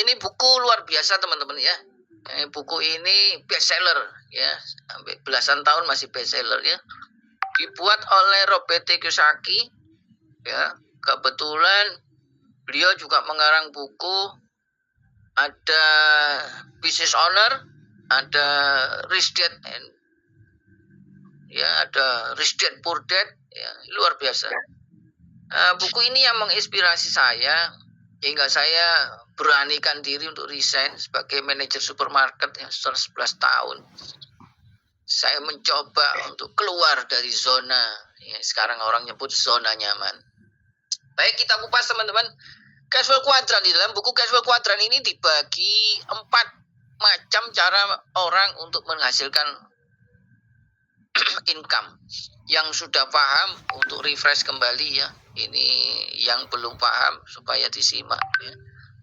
Ini buku luar biasa teman-teman ya. Buku ini bestseller ya, sampai belasan tahun masih bestseller ya. Dibuat oleh Robert T. Kiyosaki ya. Kebetulan beliau juga mengarang buku, ada Business Owner, ada Rich Dad ya, ada Rich Dad Poor Dad ya, luar biasa. Buku ini yang menginspirasi saya hingga saya beranikan diri untuk resign sebagai manajer supermarket yang setelah 11 tahun. Saya mencoba untuk keluar dari zona, ya, sekarang orang nyebut zona nyaman. Baik, kita kupas teman-teman. Cash flow quadrant, di dalam buku Cash flow quadrant ini dibagi 4 macam cara orang untuk menghasilkan income. Yang sudah paham untuk refresh kembali ya. Ini yang belum paham supaya disimak ya.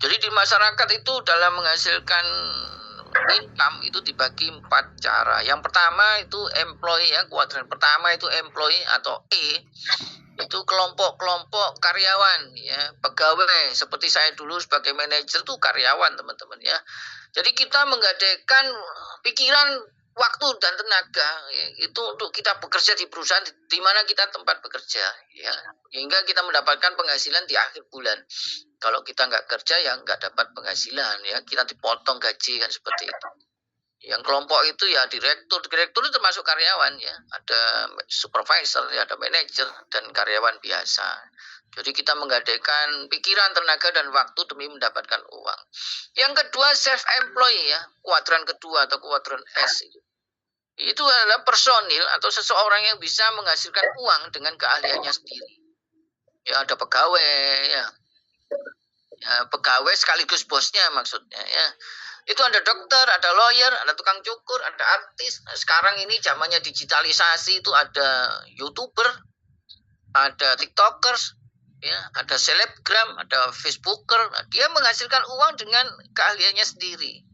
Jadi di masyarakat itu dalam menghasilkan income itu dibagi 4 cara. Yang pertama itu employee ya, kuadran pertama itu employee atau E. Itu kelompok-kelompok karyawan ya, pegawai. Seperti saya dulu sebagai manajer tuh karyawan teman-teman ya. Jadi kita menggadaikan pikiran, waktu dan tenaga ya, itu untuk kita bekerja di perusahaan di mana kita tempat bekerja ya, hingga kita mendapatkan penghasilan di akhir bulan. Kalau kita nggak kerja ya nggak dapat penghasilan ya, kita dipotong gaji kan, seperti itu. Yang kelompok itu ya direktur itu termasuk karyawan ya, ada supervisor ya, ada manajer dan karyawan biasa. Jadi kita menggadaikan pikiran, tenaga, dan waktu demi mendapatkan uang. Yang kedua self-employed ya, kuadran kedua atau kuadran S itu adalah personil atau seseorang yang bisa menghasilkan uang dengan keahliannya sendiri. Ya, ada pegawai ya, pegawai sekaligus bosnya maksudnya ya. Itu ada dokter, ada lawyer, ada tukang cukur, ada artis. Nah, sekarang ini zamannya digitalisasi, itu ada YouTuber, ada TikTokers, ya, ada selebgram, ada Facebooker. Nah, dia menghasilkan uang dengan keahliannya sendiri.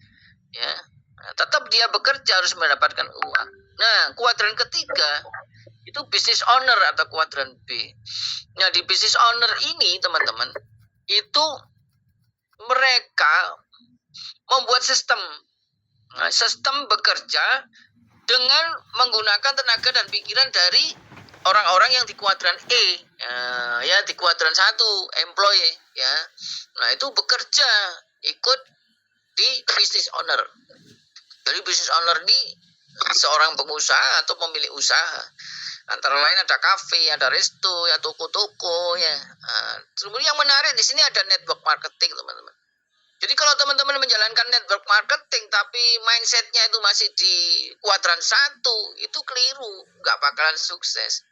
Ya, nah, tetap dia bekerja harus mendapatkan uang. Nah, kuadran ketiga itu business owner atau kuadran B. Nah, di business owner ini teman-teman, itu mereka membuat sistem. Nah, sistem bekerja dengan menggunakan tenaga dan pikiran dari orang-orang yang di kuadran E, ya, di kuadran 1 employee ya. Nah, itu bekerja ikut di business owner. Jadi business owner ini seorang pengusaha atau pemilik usaha. Antara lain ada kafe, ada resto, ya, toko-toko ya. Kemudian yang menarik di sini ada network marketing teman-teman. Jadi kalau teman-teman menjalankan network marketing tapi mindsetnya itu masih di kuadran 1, itu keliru, nggak bakalan sukses.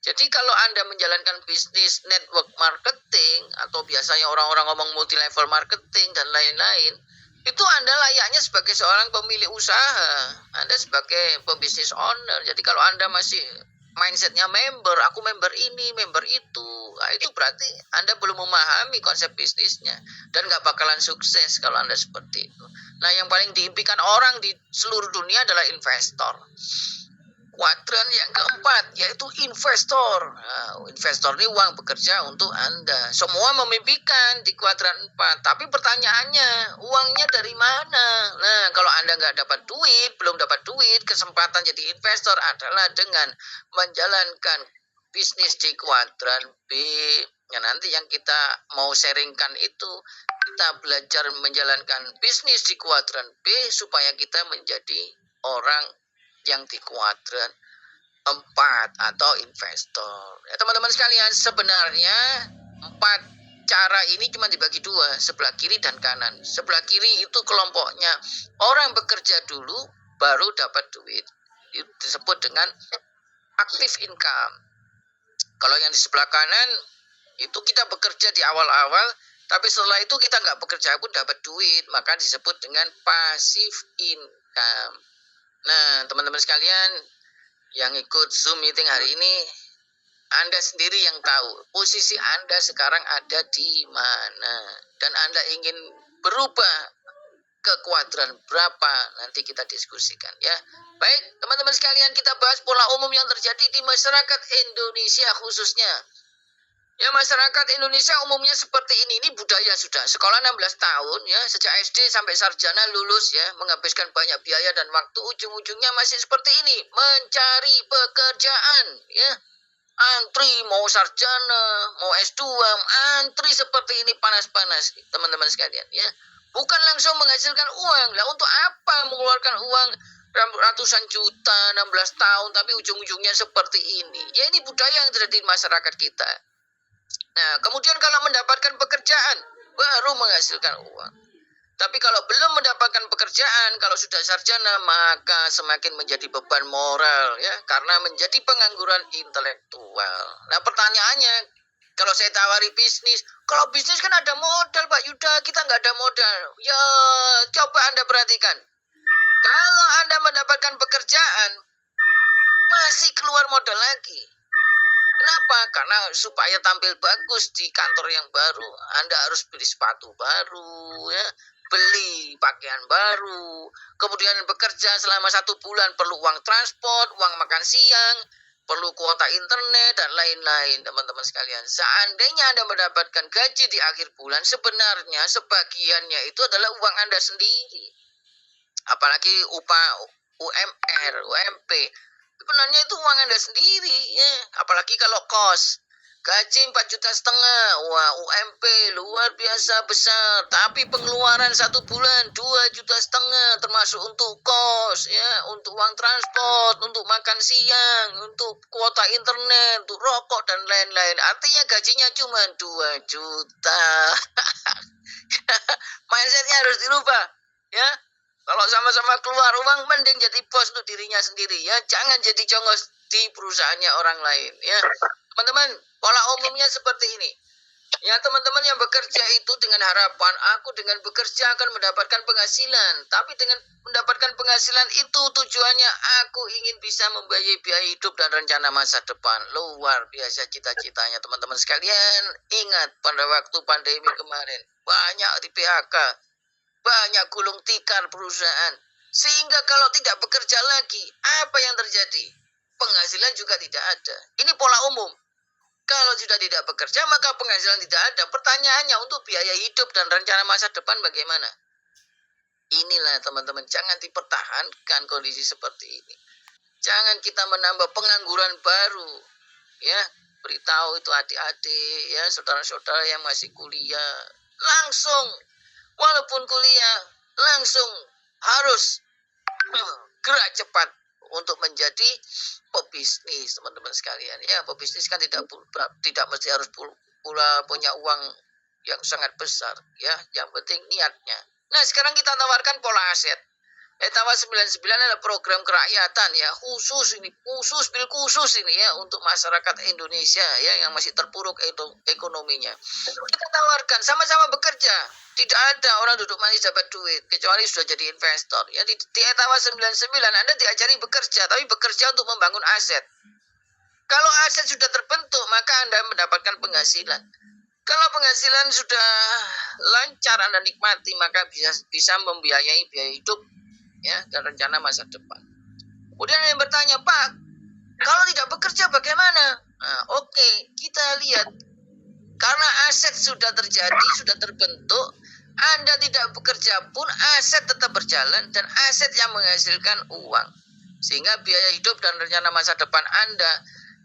Jadi kalau Anda menjalankan bisnis network marketing atau biasanya orang-orang ngomong multi level marketing dan lain-lain, itu Anda layaknya sebagai seorang pemilik usaha, Anda sebagai pebisnis owner. Jadi kalau Anda masih mindsetnya member, aku member ini, member itu, nah itu berarti Anda belum memahami konsep bisnisnya dan nggak bakalan sukses kalau Anda seperti itu. Nah, yang paling diimpikan orang di seluruh dunia adalah investor. Kuadran yang keempat yaitu investor. Nah, investor ini uang bekerja untuk Anda. Semua memimpikan di kuadran 4. Tapi pertanyaannya, uangnya dari mana? Nah, kalau Anda nggak dapat duit, belum dapat duit, kesempatan jadi investor adalah dengan menjalankan bisnis di kuadran B. Ya, nanti yang kita mau sharingkan itu, kita belajar menjalankan bisnis di kuadran B supaya kita menjadi orang yang di kuadran 4 atau investor. Ya, teman-teman sekalian, sebenarnya 4 cara ini cuma dibagi 2, sebelah kiri dan kanan. Sebelah kiri itu kelompoknya orang bekerja dulu baru dapat duit. Itu disebut dengan active income. Kalau yang di sebelah kanan itu kita bekerja di awal-awal, tapi setelah itu kita nggak bekerja pun dapat duit, maka disebut dengan passive income. Nah, teman-teman sekalian yang ikut Zoom meeting hari ini, Anda sendiri yang tahu posisi Anda sekarang ada di mana. Dan Anda ingin berubah ke kuadran berapa, nanti kita diskusikan ya. Baik, teman-teman sekalian, kita bahas pola umum yang terjadi di masyarakat Indonesia khususnya. Ya masyarakat Indonesia umumnya seperti ini. Ini budaya sudah. Sekolah 16 tahun ya, sejak SD sampai sarjana lulus ya, menghabiskan banyak biaya dan waktu, ujung-ujungnya masih seperti ini, mencari pekerjaan ya. Antri mau sarjana, mau S2, antri seperti ini panas-panas teman-teman sekalian ya. Bukan langsung menghasilkan uang. Lah untuk apa mengeluarkan uang ratusan juta 16 tahun tapi ujung-ujungnya seperti ini. Ya ini budaya yang terjadi di masyarakat kita. Nah, kemudian kalau mendapatkan pekerjaan, baru menghasilkan uang. Tapi kalau belum mendapatkan pekerjaan, kalau sudah sarjana, maka semakin menjadi beban moral, ya, karena menjadi pengangguran intelektual. Nah, pertanyaannya, kalau saya tawari bisnis, kalau bisnis kan ada modal, Pak Yuda, kita nggak ada modal. Ya, coba Anda perhatikan. Kalau Anda mendapatkan pekerjaan, masih keluar modal lagi. Kenapa? Karena supaya tampil bagus di kantor yang baru, Anda harus beli sepatu baru, ya, beli pakaian baru, kemudian bekerja selama 1 bulan perlu uang transport, uang makan siang, perlu kuota internet dan lain-lain, teman-teman sekalian. Seandainya Anda mendapatkan gaji di akhir bulan, sebenarnya sebagiannya itu adalah uang Anda sendiri. Apalagi upah UMR, UMP. Sebenarnya itu uang Anda sendiri ya. Apalagi kalau kos. Gaji 4,5 juta. Wah, UMP luar biasa besar. Tapi pengeluaran 1 bulan 2,5 juta, termasuk untuk kos ya, untuk uang transport, untuk makan siang, untuk kuota internet, untuk rokok dan lain-lain. Artinya gajinya cuma 2 juta. Mindsetnya harus dirubah ya. Kalau sama-sama keluar uang, mending jadi bos untuk dirinya sendiri ya. Jangan jadi congos di perusahaannya orang lain ya. Teman-teman, pola umumnya seperti ini. Ya teman-teman yang bekerja itu dengan harapan aku dengan bekerja akan mendapatkan penghasilan. Tapi dengan mendapatkan penghasilan itu tujuannya aku ingin bisa membiayai biaya hidup dan rencana masa depan. Luar biasa cita-citanya teman-teman sekalian. Ingat pada waktu pandemi kemarin banyak di PHK, banyak gulung tikar perusahaan. Sehingga kalau tidak bekerja lagi, apa yang terjadi? Penghasilan juga tidak ada. Ini pola umum. Kalau sudah tidak bekerja, maka penghasilan tidak ada. Pertanyaannya untuk biaya hidup dan rencana masa depan bagaimana? Inilah teman-teman, jangan dipertahankan kondisi seperti ini. Jangan kita menambah pengangguran baru. Ya, beritahu itu adik-adik, ya, saudara-saudara yang masih kuliah. Langsung walaupun kuliah langsung harus gerak cepat untuk menjadi pebisnis teman-teman sekalian ya. Pebisnis kan tidak mesti harus pula punya uang yang sangat besar ya, yang penting niatnya. Nah sekarang kita tawarkan pola aset. Etawa 99 adalah program kerakyatan ya, khusus bil khusus ini ya untuk masyarakat Indonesia ya yang masih terpuruk ekonominya. Kita tawarkan sama-sama bekerja. Tidak ada orang duduk manis dapat duit kecuali sudah jadi investor. Ya di Etawa 99 Anda diajari bekerja, tapi bekerja untuk membangun aset. Kalau aset sudah terbentuk, maka Anda mendapatkan penghasilan. Kalau penghasilan sudah lancar Anda nikmati, maka bisa membiayai biaya hidup ya dan rencana masa depan. Kemudian yang bertanya, Pak, kalau tidak bekerja bagaimana? Nah, oke, kita lihat karena aset sudah terjadi, sudah terbentuk, Anda tidak bekerja pun aset tetap berjalan dan aset yang menghasilkan uang. Sehingga biaya hidup dan rencana masa depan Anda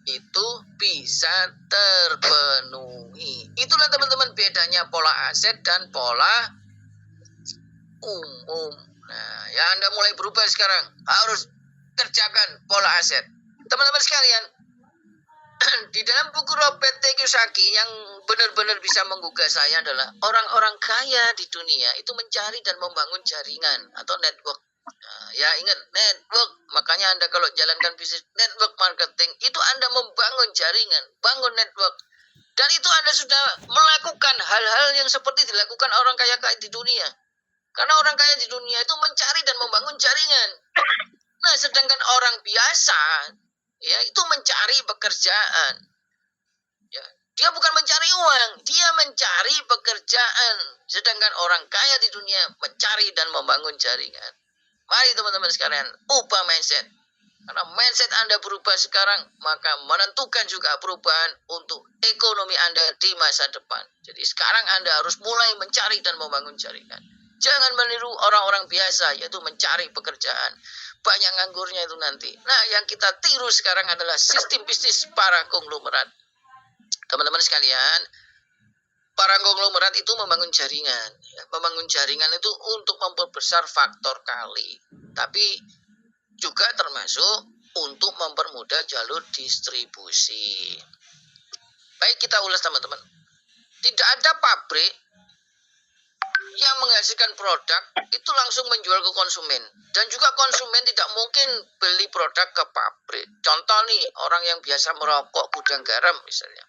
itu bisa terpenuhi. Itulah teman-teman bedanya pola aset dan pola umum. Nah, ya Anda mulai berubah sekarang. Harus kerjakan pola aset. Teman-teman sekalian, di dalam buku Robert T. Kiyosaki yang benar-benar bisa menggugah saya adalah orang-orang kaya di dunia itu mencari dan membangun jaringan atau network. Nah, ya ingat network. Makanya Anda kalau jalankan bisnis network marketing itu Anda membangun jaringan, bangun network. Dan itu Anda sudah melakukan hal-hal yang seperti dilakukan orang kaya-kaya di dunia. Karena orang kaya di dunia itu mencari dan membangun jaringan. Nah, sedangkan orang biasa ya itu mencari pekerjaan. Ya, dia bukan mencari uang, dia mencari pekerjaan. Sedangkan orang kaya di dunia mencari dan membangun jaringan. Mari teman-teman sekalian, ubah mindset. Karena mindset Anda berubah sekarang, maka menentukan juga perubahan untuk ekonomi Anda di masa depan. Jadi sekarang Anda harus mulai mencari dan membangun jaringan. Jangan meniru orang-orang biasa, yaitu mencari pekerjaan. Banyak nganggurnya itu nanti. Nah, yang kita tiru sekarang adalah sistem bisnis para konglomerat. Teman-teman sekalian, para konglomerat itu membangun jaringan. Membangun jaringan itu untuk memperbesar faktor kali. Tapi juga termasuk untuk mempermudah jalur distribusi. Baik, kita ulas teman-teman. Tidak ada pabrik yang menghasilkan produk itu langsung menjual ke konsumen. Dan juga konsumen tidak mungkin beli produk ke pabrik. Contoh nih, orang yang biasa merokok gudang garam misalnya.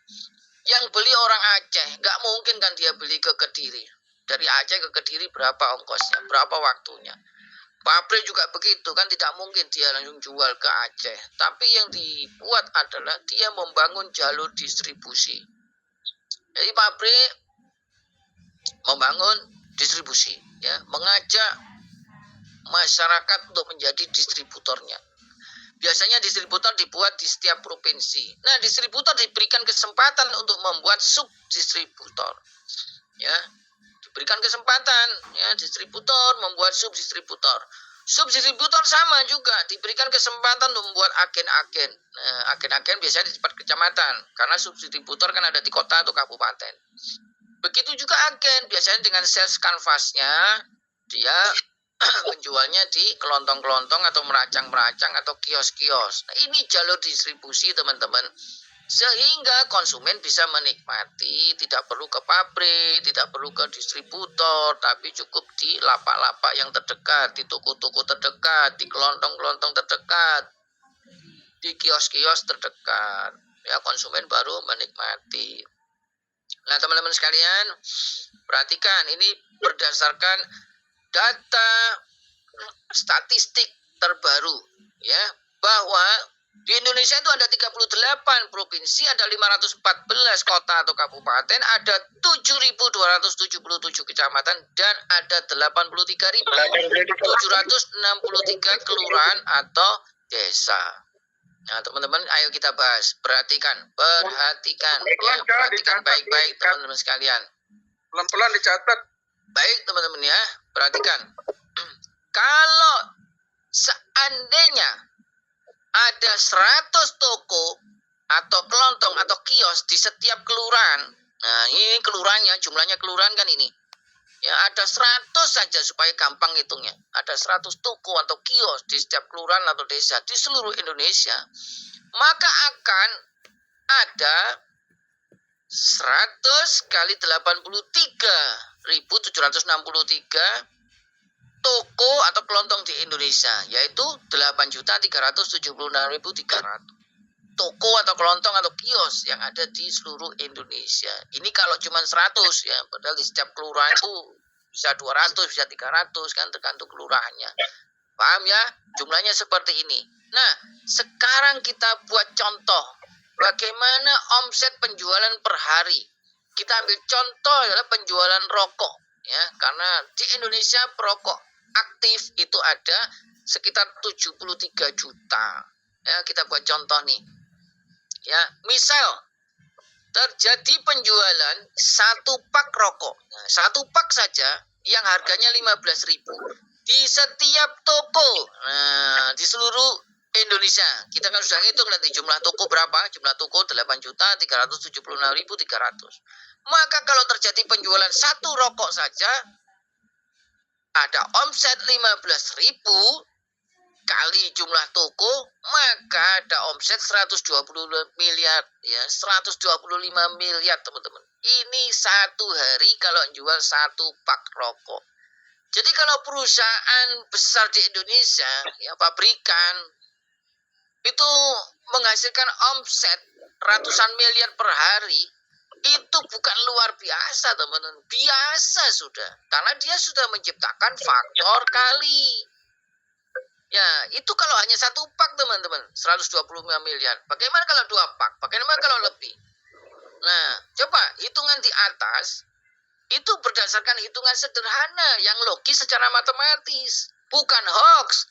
Yang beli orang Aceh, nggak mungkin kan dia beli ke Kediri. Dari Aceh ke Kediri berapa ongkosnya, berapa waktunya. Pabrik juga begitu kan, tidak mungkin dia langsung jual ke Aceh. Tapi yang dibuat adalah dia membangun jalur distribusi. Jadi pabrik membangun distribusi, ya, mengajak masyarakat untuk menjadi distributornya. Biasanya distributor dibuat di setiap provinsi. Nah, distributor diberikan kesempatan untuk membuat subdistributor. Ya, diberikan kesempatan ya distributor membuat subdistributor. Subdistributor sama juga diberikan kesempatan untuk membuat agen-agen. Nah, agen-agen biasanya di tempat kecamatan karena subdistributor kan ada di kota atau kabupaten. Begitu juga agen biasanya dengan sales canvasnya dia menjualnya di kelontong-kelontong atau meracang-meracang atau kios-kios. Nah, ini jalur distribusi teman-teman. Sehingga konsumen bisa menikmati, tidak perlu ke pabrik, tidak perlu ke distributor, tapi cukup di lapak-lapak yang terdekat, di toko-toko terdekat, di kelontong-kelontong terdekat, di kios-kios terdekat. Ya, konsumen baru menikmati. Nah, teman-teman sekalian, perhatikan ini berdasarkan data statistik terbaru ya, bahwa di Indonesia itu ada 38 provinsi, ada 514 kota atau kabupaten, ada 7.277 kecamatan, dan ada 83.763 kelurahan atau desa. Nah, teman-teman, ayo kita bahas. Perhatikan ya, perhatikan baik-baik teman-teman sekalian. Pelan-pelan dicatat. Baik, teman-teman ya, perhatikan. Kalau seandainya ada 100 toko atau kelontong atau kios di setiap kelurahan. Nah, ini kelurahannya, jumlahnya kelurahan kan ini. Ya, ada 100 saja supaya gampang hitungnya. Ada 100 toko atau kios di setiap kelurahan atau desa di seluruh Indonesia. Maka akan ada 100 kali 83.763 toko atau kelontong di Indonesia, yaitu 8.376.300 toko atau kelontong atau kios yang ada di seluruh Indonesia. Ini kalau cuma 100 ya, padahal di setiap kelurahan itu bisa 200, bisa 300 kan, tergantung kelurahannya. Paham ya? Jumlahnya seperti ini. Nah, sekarang kita buat contoh bagaimana omset penjualan per hari. Kita ambil contoh adalah penjualan rokok ya, karena di Indonesia perokok aktif itu ada sekitar 73 juta. Ya, kita buat contoh nih. Ya, misal terjadi penjualan satu pak rokok. Nah, satu pak saja yang harganya 15.000 di setiap toko. Nah, di seluruh Indonesia. Kita kan sudah hitung nanti jumlah toko berapa? Jumlah toko 8.376.300. Maka kalau terjadi penjualan satu rokok saja ada omset 15.000 kali jumlah toko, maka ada omset 120 miliar ya, 125 miliar teman-teman. Ini satu hari kalau jual satu pak rokok. Jadi kalau perusahaan besar di Indonesia ya, pabrikan itu menghasilkan omset ratusan miliar per hari, itu bukan luar biasa teman-teman, biasa sudah, karena dia sudah menciptakan faktor kali. Ya, itu kalau hanya satu pak teman-teman, 125 miliar. Bagaimana kalau dua pak? Bagaimana kalau lebih? Nah, coba hitungan di atas, itu berdasarkan hitungan sederhana yang logis secara matematis. Bukan hoax,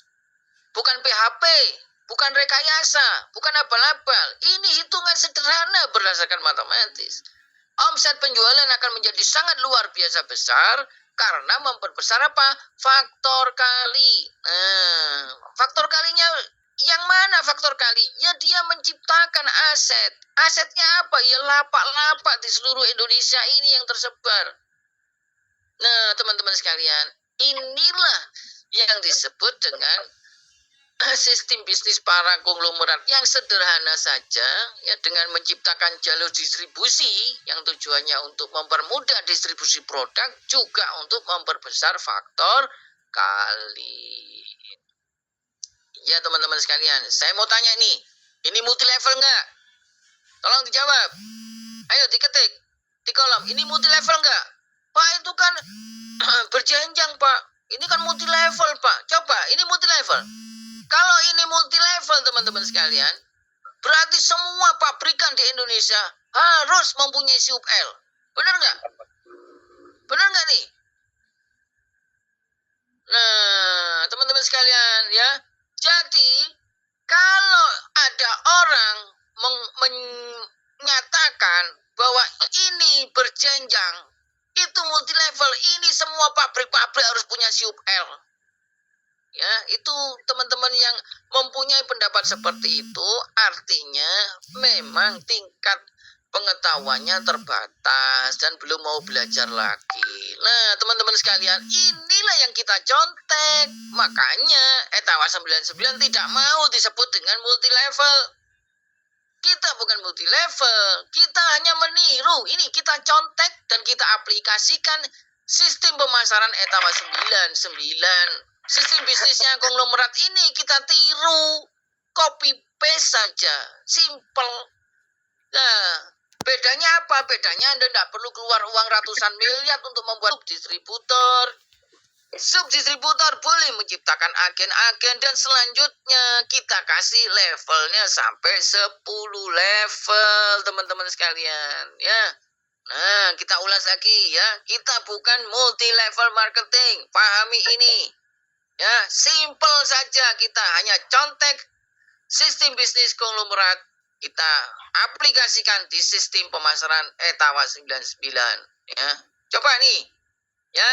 bukan PHP, bukan rekayasa, bukan abal-abal. Ini hitungan sederhana berdasarkan matematis. Omset penjualan akan menjadi sangat luar biasa besar karena memperbesar apa? Faktor kali. Nah, faktor kalinya yang mana faktor kali? Ya dia menciptakan aset. Asetnya apa? Ya lapak-lapak di seluruh Indonesia ini yang tersebar. Nah, teman-teman sekalian, inilah yang disebut dengan sistem bisnis para konglomerat yang sederhana saja, ya, dengan menciptakan jalur distribusi yang tujuannya untuk mempermudah distribusi produk, juga untuk memperbesar faktor kali. Ya teman-teman sekalian, saya mau tanya nih, ini multi level nggak? Tolong dijawab. Ayo diketik di kolom, ini multi level nggak? Pak, itu kan berjenjang Pak. Ini kan multi level Pak. Coba, ini multi level. Kalau ini multi level teman-teman sekalian, berarti semua pabrikan di Indonesia harus mempunyai SIUP L. Benar nggak? Benar nggak nih? Nah, teman-teman sekalian ya. Jadi, kalau ada orang menyatakan bahwa ini berjenjang, itu multi level, ini semua pabrik-pabrik harus punya SIUP L. Ya, itu teman-teman yang mempunyai pendapat seperti itu artinya memang tingkat pengetahuannya terbatas dan belum mau belajar lagi. Nah, teman-teman sekalian, inilah yang kita contek. Makanya Etawa 99 tidak mau disebut dengan multi level. Kita bukan multi level, kita hanya meniru. Ini kita contek dan kita aplikasikan sistem pemasaran Etawa 99. Sistem bisnisnya konglomerat ini kita tiru, copy paste saja, simple. Nah, bedanya apa? Bedanya Anda tidak perlu keluar uang ratusan miliar untuk membuat subdistributor. Subdistributor boleh menciptakan agen-agen dan selanjutnya kita kasih levelnya sampai 10 level teman-teman sekalian ya. Nah, kita ulas lagi ya. Kita bukan multi level marketing. Pahami ini. Ya, simple saja, kita hanya contek sistem bisnis konglomerat, kita aplikasikan di sistem pemasaran Etawa 99 ya. Coba nih ya.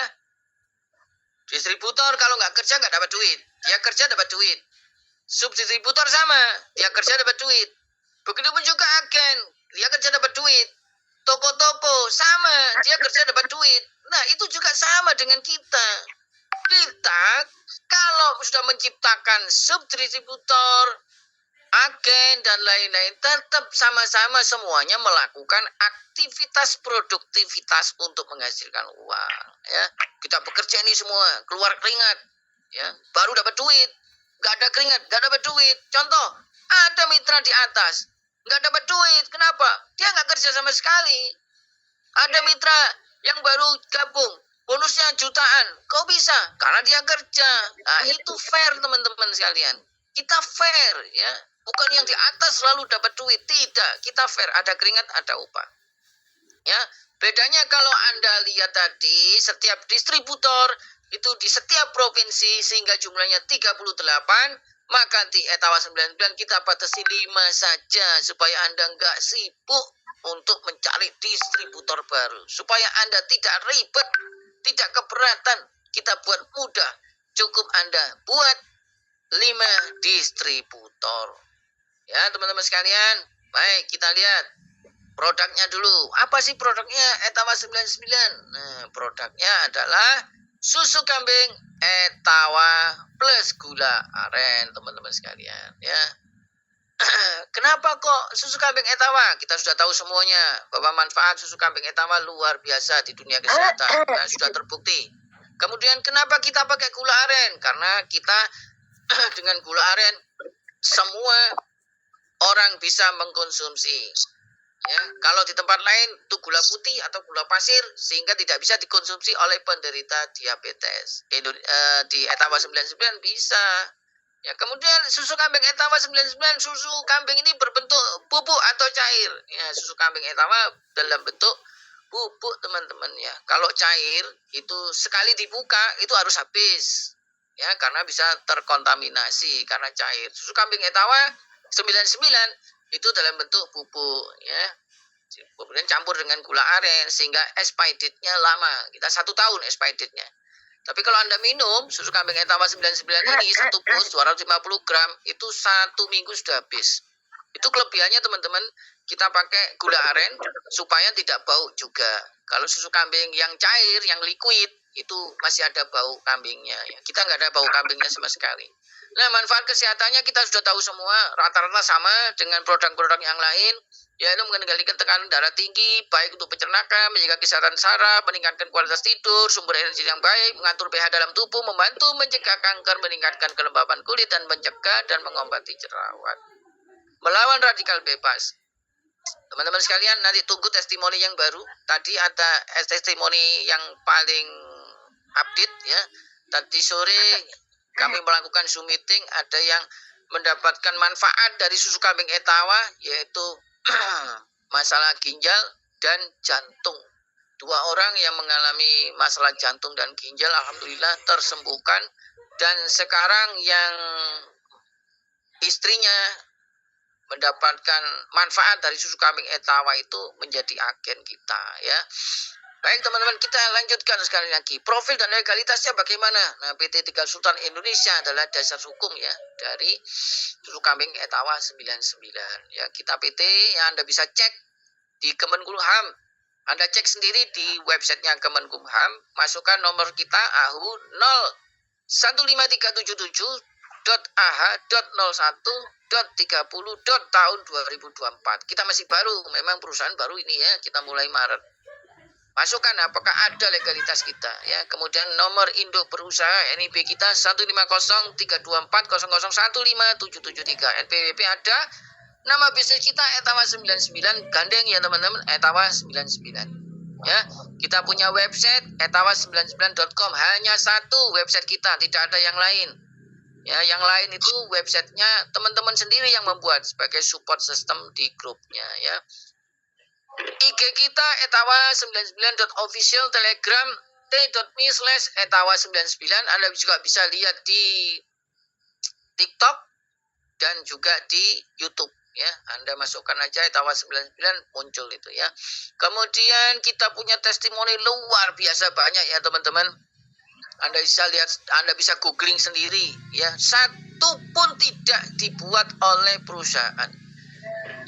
Distributor kalau nggak kerja nggak dapat duit, dia kerja dapat duit. Subdistributor sama, dia kerja dapat duit. Begitupun juga agen, dia kerja dapat duit. Toko-toko sama, dia kerja dapat duit. Nah, itu juga sama dengan kita. Kita kalau sudah menciptakan subdistributor, agen dan lain-lain, tetap sama-sama semuanya melakukan aktivitas produktivitas untuk menghasilkan uang ya. Kita bekerja ini semua keluar keringat ya, baru dapat duit. Gak ada keringat, gak dapat duit. Contoh, ada mitra di atas gak dapat duit. Kenapa? Dia gak kerja sama sekali. Ada mitra yang baru gabung, bonusnya jutaan. Kok bisa? Karena dia kerja. Nah, itu fair teman-teman sekalian. Kita fair ya. Bukan yang di atas selalu dapat duit. Tidak, kita fair. Ada keringat, ada upah. Ya, bedanya kalau Anda lihat tadi, setiap distributor itu di setiap provinsi sehingga jumlahnya 38, maka di Etawa 99 kita batasi 5 saja supaya Anda nggak sibuk untuk mencari distributor baru. Supaya Anda tidak ribet, tidak keberatan, kita buat mudah. Cukup Anda buat 5 distributor. Ya teman-teman sekalian, baik kita lihat produknya dulu. Apa sih produknya Etawa 99? Nah, produknya adalah susu kambing Etawa plus gula aren, teman-teman sekalian ya. Kenapa kok susu kambing Etawa? Kita sudah tahu semuanya bahwa manfaat susu kambing Etawa luar biasa di dunia kesehatan. Nah, sudah terbukti. Kemudian kenapa kita pakai gula aren? Karena kita dengan gula aren semua orang bisa mengkonsumsi. Ya, kalau di tempat lain itu gula putih atau gula pasir sehingga tidak bisa dikonsumsi oleh penderita diabetes. Di Etawa 99 bisa. Ya, kemudian susu kambing Etawa 99, susu kambing ini berbentuk bubuk atau cair. Ya, susu kambing Etawa dalam bentuk bubuk teman-teman ya. Kalau cair itu sekali dibuka itu harus habis. ya, karena bisa terkontaminasi karena cair. Susu kambing etawa 99 itu dalam bentuk bubuk, ya, kemudian campur dengan gula aren sehingga expirednya lama. Kita 1 tahun expirednya. Tapi kalau Anda minum susu kambing etawa 99 ini satu bus 250 gram itu 1 minggu sudah habis. Itu kelebihannya teman-teman, kita pakai gula aren supaya tidak bau juga. Kalau susu kambing yang cair, yang liquid, itu masih ada bau kambingnya. Ya. Kita nggak ada bau kambingnya sama sekali. Nah, manfaat kesehatannya kita sudah tahu semua, rata-rata sama dengan produk-produk yang lain, yaitu mengendalikan tekanan darah tinggi, baik untuk pencernaan, menjaga kesehatan saraf, meningkatkan kualitas tidur, sumber energi yang baik, mengatur pH dalam tubuh, membantu mencegah kanker, meningkatkan kelembapan kulit, dan mencegah dan mengobati jerawat. Melawan radikal bebas. Teman-teman sekalian, nanti tunggu testimoni yang baru. Tadi ada testimoni yang paling update, ya. Tadi sore kami melakukan Zoom meeting, ada yang mendapatkan manfaat dari susu kambing etawa, yaitu masalah ginjal dan jantung. 2 orang yang mengalami masalah jantung dan ginjal, alhamdulillah tersembuhkan. Dan sekarang yang istrinya mendapatkan manfaat dari susu kambing etawa itu menjadi agen kita, ya. Baik teman-teman, kita lanjutkan sekali lagi. Profil dan legalitasnya bagaimana? Nah, PT Tegal Sultan Indonesia adalah dasar hukum, ya, dari susu kambing etawa 99. Ya, kita PT yang Anda bisa cek di Kemenkumham. Anda cek sendiri di websitenya Kemenkumham, masukkan nomor kita AHU 015377.ah.01.30. tahun 2024. Kita masih baru, memang perusahaan baru ini, ya, kita mulai Maret. Masukkan apakah ada legalitas kita, ya. Kemudian nomor induk berusaha NIB kita 1503240015773. NPWP ada. Nama bisnis kita Etawa 99, gandeng ya teman-teman, Etawa 99. Ya, kita punya website etawa99.com, hanya satu website kita, tidak ada yang lain. Ya, yang lain itu websitenya teman-teman sendiri yang membuat sebagai support system di grupnya, ya. IG kita etawa99.official, Telegram t.me/etawa99. Anda juga bisa lihat di TikTok dan juga di YouTube, ya. Anda masukkan aja etawa99 muncul itu, ya. Kemudian kita punya testimoni luar biasa banyak, ya teman-teman. Anda bisa lihat, Anda bisa googling sendiri, ya. Satu pun tidak dibuat oleh perusahaan.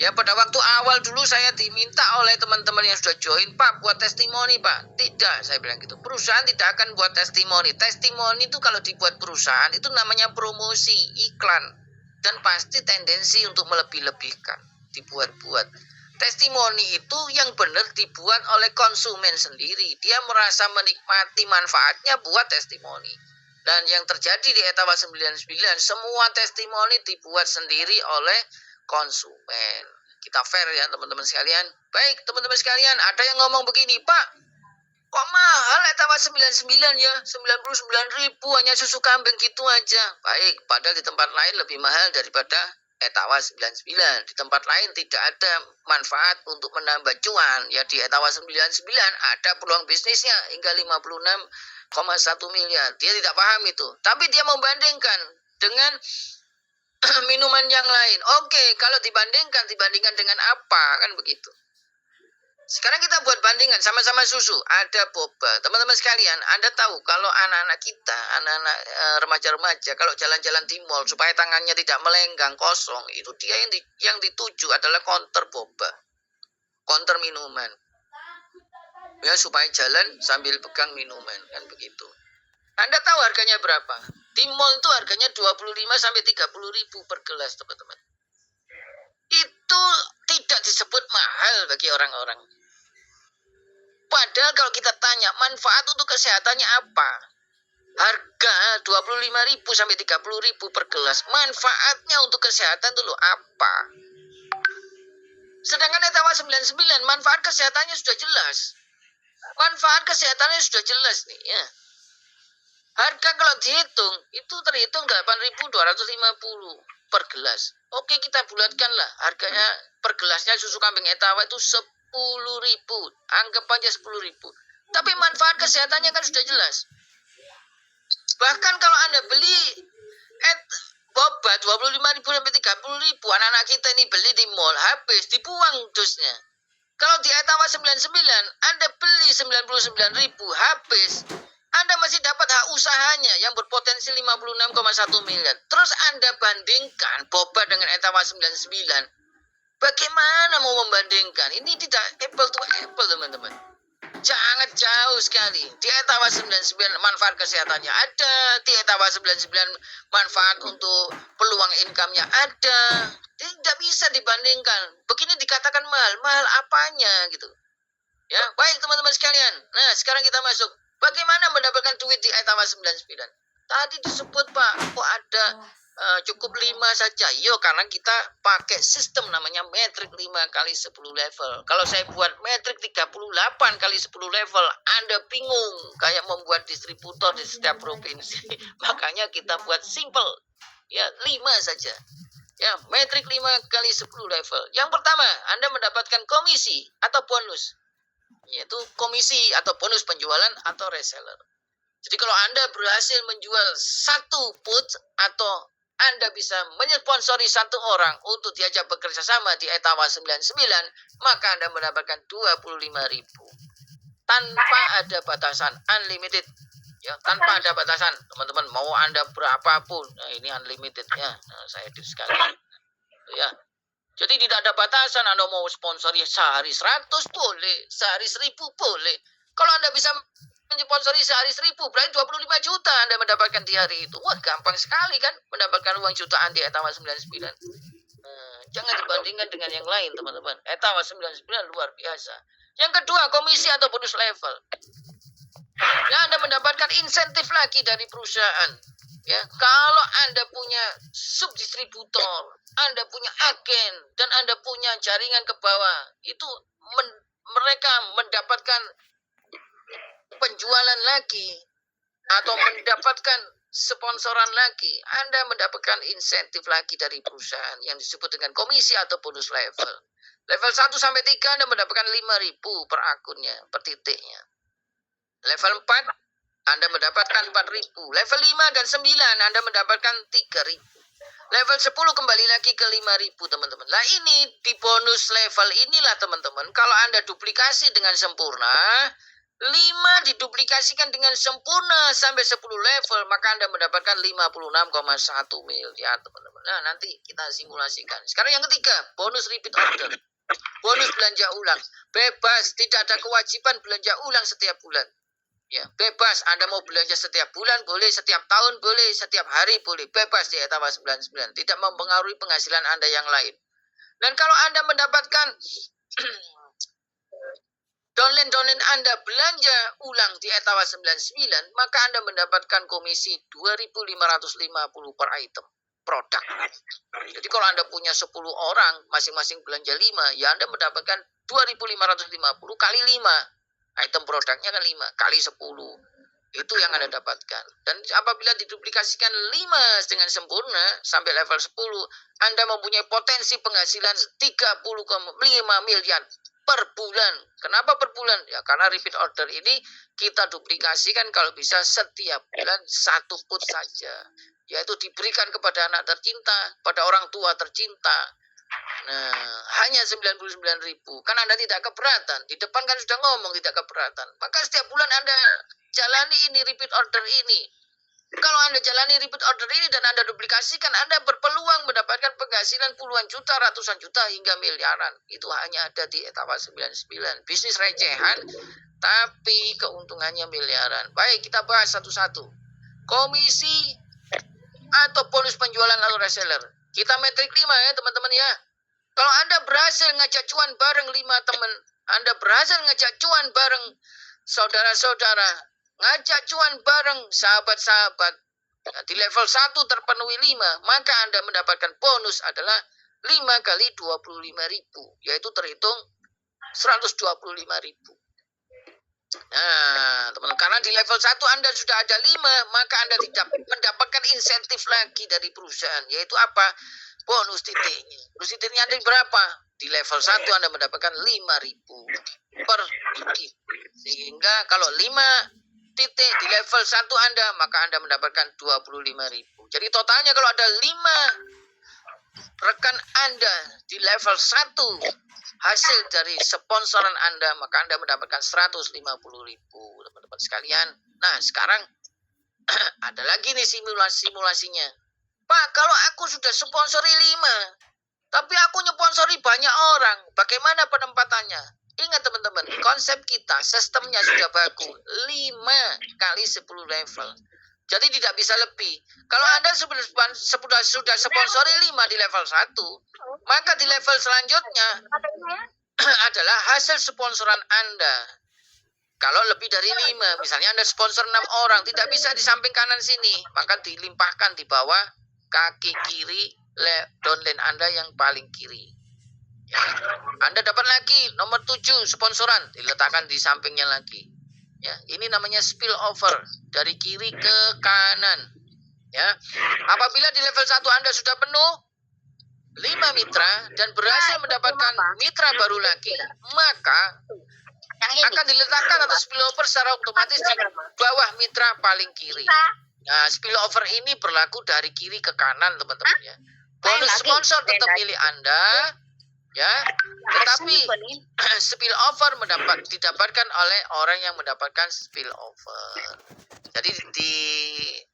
Ya, pada waktu awal dulu saya diminta oleh teman-teman yang sudah join, Pak, buat testimoni, Pak. Tidak, saya bilang gitu. Perusahaan tidak akan buat testimoni. Testimoni itu kalau dibuat perusahaan, itu namanya promosi, iklan. Dan pasti tendensi untuk melebih-lebihkan, dibuat-buat. Testimoni itu yang benar dibuat oleh konsumen sendiri. Dia merasa menikmati manfaatnya buat testimoni. Dan yang terjadi di Etawa 99, semua testimoni dibuat sendiri oleh konsumen. Kita fair, ya teman-teman sekalian. Baik teman-teman sekalian, ada yang ngomong begini, Pak, kok mahal Etawa 99, ya, 99.000 hanya susu kambing gitu aja. Baik, padahal di tempat lain lebih mahal daripada Etawa 99. Di tempat lain tidak ada manfaat untuk menambah cuan. Ya, di Etawa 99 ada peluang bisnisnya hingga 56,1 miliar. Dia tidak paham itu. Tapi dia membandingkan dengan minuman yang lain. Oke, kalau dibandingkan dengan apa? Kan begitu. Sekarang kita buat bandingan, sama-sama susu, ada boba. Teman-teman sekalian, Anda tahu kalau anak-anak kita, anak-anak remaja-remaja, kalau jalan-jalan di mall supaya tangannya tidak melenggang kosong, itu dia yang dituju adalah counter boba, counter minuman. Ya, supaya jalan sambil pegang minuman, kan begitu. Anda tahu harganya berapa? Di mall itu harganya 25-30 ribu per gelas, teman-teman. Itu tidak disebut mahal bagi orang-orang. Padahal kalau kita tanya manfaat untuk kesehatannya apa? Harga 25.000-30.000 per gelas. Manfaatnya untuk kesehatan itu loh apa? Sedangkan Etawa 99 manfaat kesehatannya sudah jelas. Manfaat kesehatannya sudah jelas nih, ya. Harga kalau dihitung itu terhitung 8.250 per gelas. Oke, kita bulatkanlah harganya per gelasnya susu kambing Etawa itu 10.000. Anggap aja 10.000. Tapi manfaat kesehatannya kan sudah jelas. Bahkan kalau Anda beli boba 25.000 sampai 30.000, anak-anak kita ini beli di mall, habis dibuang dusnya. Kalau di Etawa 99, Anda beli 99.000, habis. Anda masih dapat hak usahanya yang berpotensi 56,1 miliar. Terus Anda bandingkan boba dengan Etawa 99. Bagaimana mau membandingkan? Ini tidak apple to apple, teman-teman. Sangat jauh sekali. Di Etawa 99 manfaat kesehatannya ada, di Etawa 99 manfaat untuk peluang income-nya ada. Tidak bisa dibandingkan. Begini dikatakan mahal, mahal apanya gitu. Ya, baik teman-teman sekalian. Nah, sekarang kita masuk. Bagaimana mendapatkan duit di Etawa 99? Tadi disebut Pak, kok ada cukup 5 saja. Yo, karena kita pakai sistem namanya metrik 5 kali 10 level. Kalau saya buat metrik 38 kali 10 level, Anda bingung kayak membuat distributor di setiap provinsi. Makanya kita buat simple. Ya, 5 saja. Ya, metrik 5 kali 10 level. Yang pertama, Anda mendapatkan komisi atau bonus, yaitu komisi atau bonus penjualan atau reseller. Jadi kalau Anda berhasil menjual satu put atau Anda bisa menyponsori satu orang untuk diajak bekerja sama di Etawa 99, maka Anda mendapatkan 25.000 tanpa ada batasan, unlimited. Ya, tanpa ada batasan, teman-teman, mau Anda berapapun. Nah, ini unlimited ya. Nah, saya edit sekali. Ya. Jadi tidak ada batasan. Anda mau sponsori sehari 100 boleh, sehari 1.000 boleh. Kalau Anda bisa mensponsori sehari 1.000, berarti 25 juta Anda mendapatkan di hari itu. Wah, gampang sekali kan mendapatkan uang jutaan di Etawa 99. Jangan dibandingkan dengan yang lain, teman-teman. Etawa 99 luar biasa. Yang kedua, komisi atau bonus level. Ya, Anda mendapatkan insentif lagi dari perusahaan. Ya, kalau Anda punya subdistributor, Anda punya agen, dan Anda punya jaringan ke bawah, itu mereka mendapatkan penjualan lagi atau mendapatkan sponsoran lagi. Anda mendapatkan insentif lagi dari perusahaan yang disebut dengan komisi atau bonus level. Level 1 sampai 3 Anda mendapatkan 5.000 per akunnya, per titiknya. Level 4 Anda mendapatkan 4.000. Level 5 dan 9 Anda mendapatkan 3.000. Level 10 kembali lagi ke 5.000, teman-teman. Nah, ini di bonus level inilah, teman-teman, kalau Anda duplikasi dengan sempurna, 5 diduplikasikan dengan sempurna sampai 10 level, maka Anda mendapatkan 56,1 miliar, teman-teman. Nah, nanti kita simulasikan. Sekarang yang ketiga, bonus repeat order. Bonus belanja ulang. Bebas, tidak ada kewajiban belanja ulang setiap bulan. Ya, bebas. Anda mau belanja setiap bulan boleh, setiap tahun boleh, setiap hari boleh. Bebas di Etawa 99. Tidak mempengaruhi penghasilan Anda yang lain. Dan kalau Anda mendapatkan downline Anda belanja ulang di Etawa 99, maka Anda mendapatkan komisi 2.550 per item produk. Jadi kalau Anda punya 10 orang, masing-masing belanja 5, ya Anda mendapatkan 2.550 kali 5. Item produknya kan 5 kali 10. Itu yang Anda dapatkan. Dan apabila diduplikasikan 5 dengan sempurna sampai level 10, Anda mempunyai potensi penghasilan 30,5 miliar per bulan. Kenapa per bulan? Ya karena repeat order ini kita duplikasikan kalau bisa setiap bulan satu put saja. Yaitu diberikan kepada anak tercinta, pada orang tua tercinta. Nah, hanya 99.000. Kan Anda tidak keberatan. Di depan kan sudah ngomong tidak keberatan. Maka setiap bulan Anda jalani ini repeat order ini. Kalau Anda jalani repeat order ini dan Anda duplikasikan, Anda berpeluang mendapatkan penghasilan puluhan juta, ratusan juta hingga miliaran. Itu hanya ada di Etawa 99. Bisnis recehan, tapi keuntungannya miliaran. Baik, kita bahas satu-satu. Komisi atau bonus penjualan atau reseller. Kita metrik 5 ya teman-teman ya. Kalau Anda berhasil ngajak cuan bareng 5 teman, Anda berhasil ngajak cuan bareng saudara-saudara, ngajak cuan bareng sahabat-sahabat, di level 1 terpenuhi 5, maka Anda mendapatkan bonus adalah 5 kali 25.000, yaitu terhitung 125.000. Nah, teman-teman, karena di level 1 Anda sudah ada 5, maka Anda tidak mendapatkan insentif lagi dari perusahaan, yaitu apa? Bonus titiknya. Bonus titiknya Anda berapa? Di level 1 Anda mendapatkan 5.000 per titik. Sehingga kalau 5 titik di level 1 Anda, maka Anda mendapatkan 25.000. Jadi totalnya kalau ada 5 rekan Anda di level 1 hasil dari sponsoran Anda, maka Anda mendapatkan 150.000, teman-teman sekalian. Nah, sekarang ada lagi nih simulasinya. Pak, kalau aku sudah sponsori 5, tapi aku nyponsori banyak orang, bagaimana penempatannya? Ingat teman-teman, konsep kita, sistemnya sudah bagus. 5 kali 10 level. Jadi tidak bisa lebih. Kalau Anda sudah sponsori 5 di level 1, maka di level selanjutnya adalah hasil sponsoran Anda. Kalau lebih dari 5, misalnya Anda sponsor 6 orang, tidak bisa di samping kanan sini, maka dilimpahkan di bawah kaki kiri downline Anda yang paling kiri. Ya. Anda dapat lagi nomor 7 sponsoran, diletakkan di sampingnya lagi. Ya, ini namanya spill over dari kiri ke kanan. Ya. Apabila di level 1 Anda sudah penuh 5 mitra dan berhasil mendapatkan mitra baru lagi, maka akan diletakkan atau spillover secara otomatis di bawah mitra paling kiri. Nah, spillover ini berlaku dari kiri ke kanan, teman-teman ya. Bonus sponsor tetap milik Anda, ya. Tetapi spillover didapatkan oleh orang yang mendapatkan spillover. Jadi di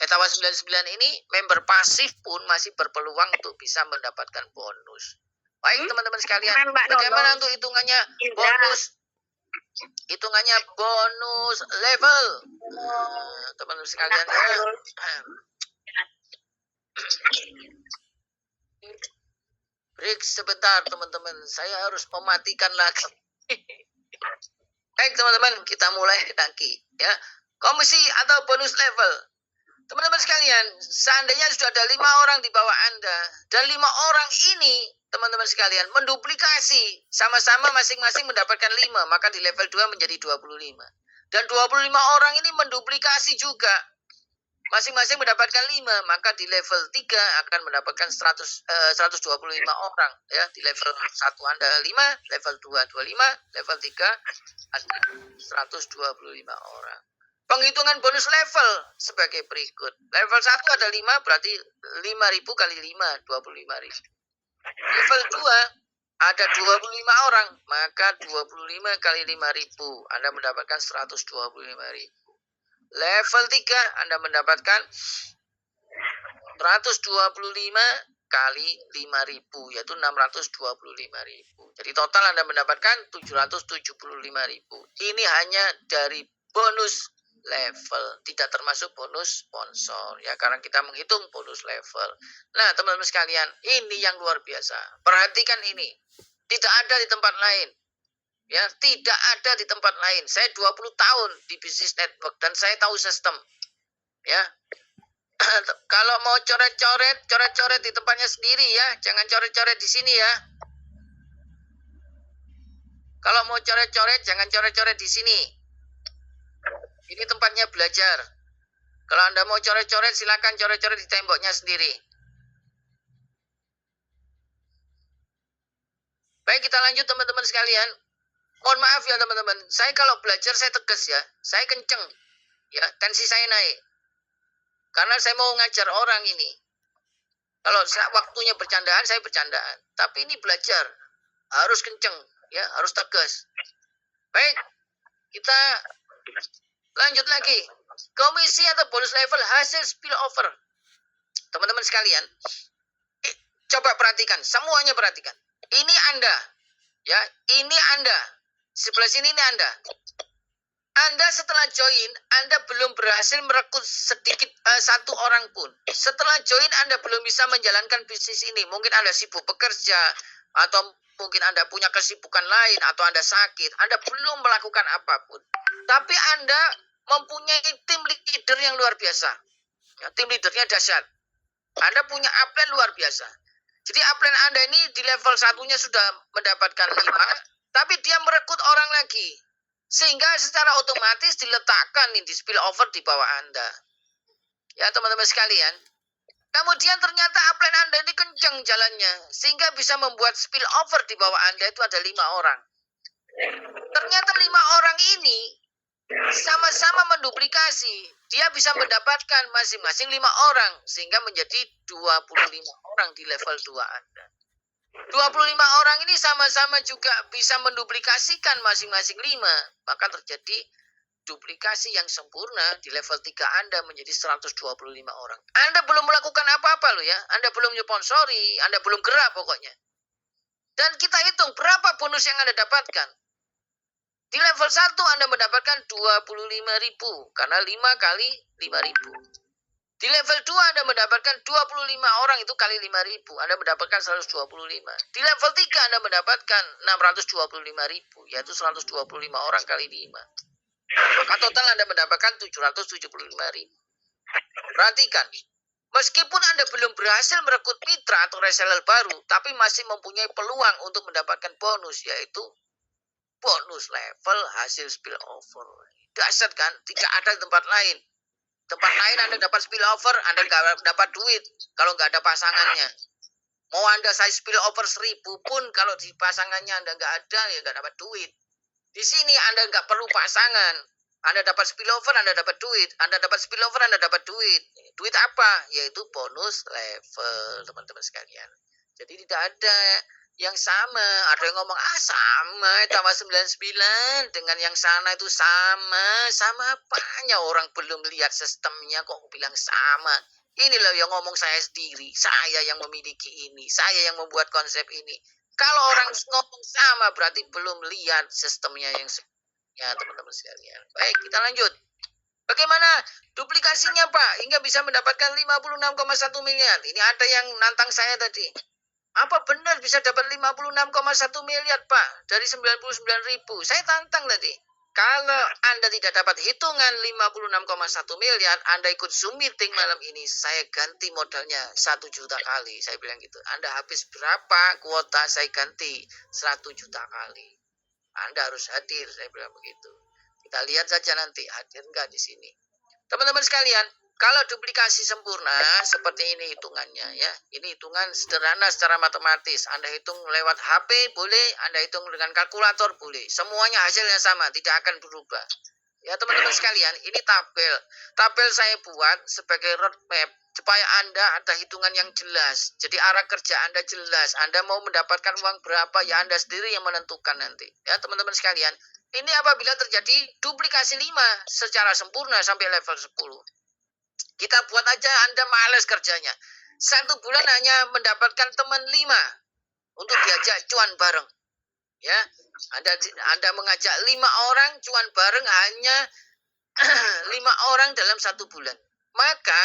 Etawa 99 ini member pasif pun masih berpeluang untuk bisa mendapatkan bonus. Baik teman-teman sekalian, bagaimana untuk hitungannya bonus? Hitungannya bonus level, teman-teman sekalian ya. Break sebentar teman-teman, saya harus mematikan lagi. Baik teman-teman, kita mulai lagi ya. Komisi atau bonus level. Teman-teman sekalian, seandainya sudah ada 5 orang di bawah Anda, dan 5 orang ini, teman-teman sekalian, menduplikasi, sama-sama masing-masing mendapatkan 5, maka di level 2 menjadi 25. Dan 25 orang ini menduplikasi juga, masing-masing mendapatkan 5, maka di level 3 akan mendapatkan 125 orang. Ya, di level 1 Anda 5, level 2 25, level 3 ada 125 orang. Penghitungan bonus level sebagai berikut. Level 1 ada 5, berarti 5.000 kali 5, 25.000. Level 2 ada 25 orang, maka 25 kali 5.000, Anda mendapatkan 125.000. Level 3 Anda mendapatkan 125 kali 5.000, yaitu 625.000. Jadi total Anda mendapatkan 775.000. Ini hanya dari bonus level, tidak termasuk bonus sponsor ya, karena kita menghitung bonus level. Nah teman-teman sekalian, ini yang luar biasa, perhatikan ini, tidak ada di tempat lain ya, tidak ada di tempat lain. Saya 20 tahun di bisnis network dan saya tahu sistem ya. Kalau mau coret-coret di tempatnya sendiri ya, jangan coret-coret di sini ya. Kalau mau coret-coret jangan coret-coret di sini. Ini tempatnya belajar. Kalau Anda mau coret-coret, silakan coret-coret di temboknya sendiri. Baik, kita lanjut teman-teman sekalian. Mohon maaf ya teman-teman. Saya kalau belajar saya tegas ya. Saya kenceng. Ya, tensi saya naik. Karena saya mau ngajar orang ini. Kalau waktunya bercandaan, saya bercandaan. Tapi ini belajar. Harus kenceng. Ya, harus tegas. Baik, kita lanjut lagi. Komisi atau bonus level hasil spillover. Teman-teman sekalian, coba perhatikan, semuanya perhatikan. Ini Anda, ya, ini Anda. Sebelah sini ini Anda. Anda setelah join, Anda belum berhasil merekrut sedikit satu orang pun. Setelah join, Anda belum bisa menjalankan bisnis ini. Mungkin Anda sibuk bekerja, atau mungkin Anda punya kesibukan lain, atau Anda sakit. Anda belum melakukan apapun. Tapi Anda mempunyai tim leader yang luar biasa. Ya, tim leadernya dahsyat. Anda punya upline luar biasa. Jadi upline Anda ini di level satunya sudah mendapatkan 5, tapi dia merekrut orang lagi. Sehingga secara otomatis diletakkan di spillover di bawah Anda. Ya teman-teman sekalian. Kemudian ternyata upline Anda ini kencang jalannya. Sehingga bisa membuat spillover di bawah Anda itu ada 5 orang. Ternyata 5 orang ini sama-sama menduplikasi. Dia bisa mendapatkan masing-masing 5 orang sehingga menjadi 25 orang di level 2 Anda. 25 orang ini sama-sama juga bisa menduplikasikan masing-masing 5, maka terjadi duplikasi yang sempurna di level 3 Anda menjadi 125 orang. Anda belum melakukan apa-apa loh ya. Anda belum nyponsori, Anda belum gerak pokoknya. Dan kita hitung berapa bonus yang Anda dapatkan. Di level 1 Anda mendapatkan 25.000 karena 5 kali 5.000. Di level 2 Anda mendapatkan 25 orang itu kali 5.000. Anda mendapatkan 125. Di level 3 Anda mendapatkan 625.000, yaitu 125 orang kali 5. Maka total Anda mendapatkan 775.000. Perhatikan, meskipun Anda belum berhasil merekrut mitra atau reseller baru, tapi masih mempunyai peluang untuk mendapatkan bonus, yaitu bonus level hasil spillover. Dahsyat kan? Tidak ada di tempat lain. Tempat lain Anda dapat spillover, Anda nggak dapat duit kalau nggak ada pasangannya. Mau Anda saya spillover 1.000 pun, kalau di pasangannya Anda nggak ada, ya nggak dapat duit. Di sini Anda nggak perlu pasangan. Anda dapat spillover, Anda dapat duit. Anda dapat spillover, Anda dapat duit. Duit apa? Yaitu bonus level, teman-teman sekalian. Jadi tidak ada yang sama. Ada yang ngomong, sama, tambah 99 dengan yang sana itu sama. Sama apanya? Orang belum lihat sistemnya kok bilang sama. Ini loh yang ngomong saya sendiri. Saya yang memiliki ini. Saya yang membuat konsep ini. Kalau orang ngomong sama berarti belum lihat sistemnya yang ya teman-teman sekalian. Baik, kita lanjut. Bagaimana duplikasinya Pak hingga bisa mendapatkan 56,1 miliar? Ini ada yang nantang saya tadi. Apa benar bisa dapat 56,1 miliar Pak dari 99.000? Saya tantang tadi. Kalau Anda tidak dapat hitungan 56,1 miliar, Anda ikut Zoom meeting malam ini, saya ganti modalnya 1 juta kali. Saya bilang gitu. Anda habis berapa kuota, saya ganti 100 juta kali. Anda harus hadir, saya bilang begitu. Kita lihat saja nanti hadir enggak di sini. Teman-teman sekalian, kalau duplikasi sempurna seperti ini hitungannya ya. Ini hitungan sederhana secara matematis. Anda hitung lewat HP boleh, Anda hitung dengan kalkulator boleh. Semuanya hasilnya sama, tidak akan berubah. Ya teman-teman sekalian, ini tabel. Tabel saya buat sebagai roadmap supaya Anda ada hitungan yang jelas. Jadi arah kerja Anda jelas. Anda mau mendapatkan uang berapa, ya Anda sendiri yang menentukan nanti. Ya teman-teman sekalian, ini apabila terjadi duplikasi 5 secara sempurna sampai level 10. Kita buat aja Anda males kerjanya. 1 bulan hanya mendapatkan teman 5 untuk diajak cuan bareng. Ya, Anda mengajak 5 orang cuan bareng hanya 5 orang dalam 1 bulan. Maka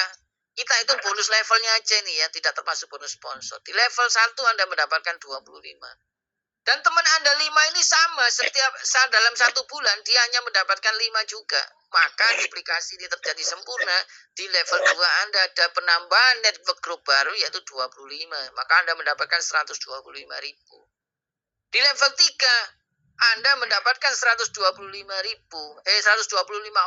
kita hitung bonus levelnya aja nih ya, tidak termasuk bonus sponsor. Di level 1 Anda mendapatkan 25. Dan teman Anda 5 ini sama, setiap saat dalam 1 bulan dia hanya mendapatkan 5 juga. Maka duplikasi ini terjadi sempurna. Di level 2 Anda ada penambahan network group baru yaitu 25. Maka Anda mendapatkan 125.000. Di level 3 Anda mendapatkan 125